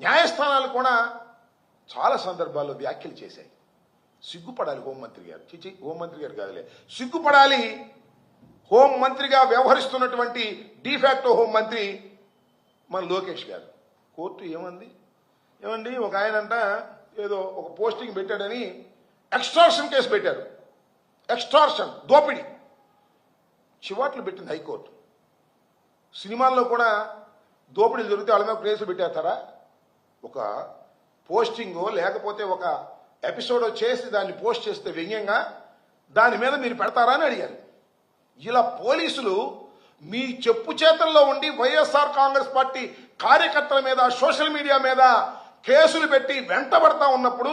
న్యాయస్థానాలు కూడా చాలా సందర్భాల్లో వ్యాఖ్యలు చేశాయి. సిగ్గుపడాలి హోంమంత్రి గారు. చిచి, హోంమంత్రి గారు కాదులే, సిగ్గుపడాలి. హోంమంత్రిగా వ్యవహరిస్తున్నటువంటి డిఫాక్టో హోంమంత్రి మన లోకేష్ గారు. కోర్టు ఏమండి ఒక ఆయనంట ఏదో ఒక పోస్టింగ్ పెట్టాడని ఎక్స్టార్షన్ కేసు పెట్టారు. ఎక్స్టార్షన్, దోపిడీ, చివాట్లు పెట్టింది హైకోర్టు. సినిమాల్లో కూడా దోపిడీలు జరిగితే వాళ్ళ మీద కేసులు పెట్టేస్తారా? ఒక పోస్టింగో లేకపోతే ఒక ఎపిసోడో చేసి దాన్ని పోస్ట్ చేస్తే వ్యంగ్యంగా దాని మీద మీరు పెడతారా అని అడిగారు. ఇలా పోలీసులు మీ చెప్పు చేతల్లో ఉండి వైఎస్ఆర్ కాంగ్రెస్ పార్టీ కార్యకర్తల మీద సోషల్ మీడియా మీద కేసులు పెట్టి వెంటబడతా ఉన్నప్పుడు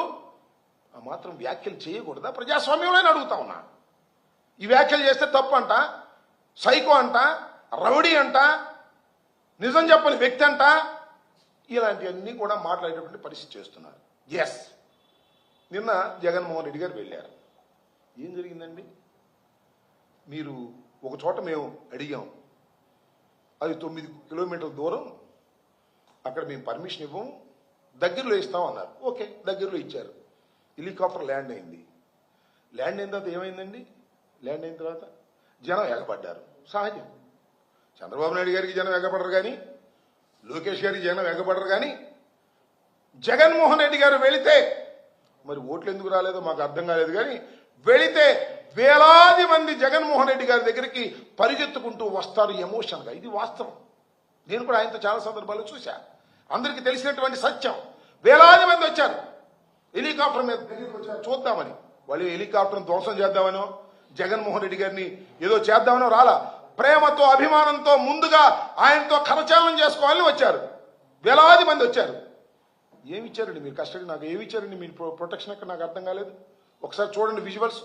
ఆ మాత్రం వ్యాఖ్యలు చేయకూడదా? ప్రజాస్వామ్యంలో అడుగుతా ఉన్నా. ఈ వ్యాఖ్యలు చేస్తే తప్పు అంట, సైకో అంట, రౌడీ అంట, నిజం చెప్పని వ్యక్తి అంట, ఇలాంటివన్నీ కూడా మాట్లాడేటువంటి పరిస్థితి చేస్తున్నారు. ఎస్, నిన్న జగన్మోహన్ రెడ్డి గారు వెళ్ళారు. ఏం జరిగిందండి? మీరు ఒక చోట మేము అడిగాం, అది 9 కిలోమీటర్ల దూరం, అక్కడ మేము పర్మిషన్ ఇవ్వం, దగ్గరలో ఇస్తాం అన్నారు. ఓకే, దగ్గరలో ఇచ్చారు. హెలికాప్టర్ ల్యాండ్ అయింది. ల్యాండ్ అయిన తర్వాత ఏమైందండి? ల్యాండ్ అయిన తర్వాత జనం ఎగబడ్డారు. సహజం. చంద్రబాబు నాయుడు గారికి జనం ఎగబడరు కానీ, లోకేష్ గారికి జనం ఎగబడరు కానీ, జగన్మోహన్ రెడ్డి గారు వెళితే మరి ఓట్లు ఎందుకు రాలేదో మాకు అర్థం కాలేదు కానీ, వెళితే వేలాది మంది జగన్మోహన్ రెడ్డి గారి దగ్గరికి పరిగెత్తుకుంటూ వస్తారు ఎమోషన్గా. ఇది వాస్తవం. నేను కూడా ఆయనతో చాలా సందర్భాల్లో చూశా. అందరికీ తెలిసినటువంటి సత్యం. వేలాది మంది వచ్చారు, హెలికాప్టర్ మీద దగ్గరికి వచ్చారు చూద్దామని. వాళ్ళు హెలికాప్టర్ను ధ్వంసం చేద్దామనో జగన్మోహన్ రెడ్డి గారిని ఏదో చేద్దామనో రాలా. ప్రేమతో అభిమానంతో ముందుగా ఆయనతో కరచాలనం చేసుకోవాలని వచ్చారు. వేలాది మంది వచ్చారు. ఏమి ఇచ్చారండి మీరు? కస్టడీ నాకు ఏమి ఇచ్చారండి మీరు? ప్రొటెక్షన్ ఎక్కడ నాకు అర్థం కాలేదు. ఒకసారి చూడండి విజువల్స్.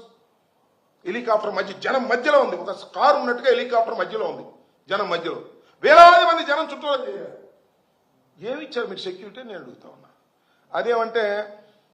హెలికాప్టర్ మధ్య జనం మధ్యలో ఉంది. ఒక కారు ఉన్నట్టుగా హెలికాప్టర్ మధ్యలో ఉంది, జనం మధ్యలో. వేలాది మంది జనం చుట్టూ ఏమి ఇచ్చారు మీరు సెక్యూరిటీ నేను అడుగుతా ఉన్నా. అదేమంటే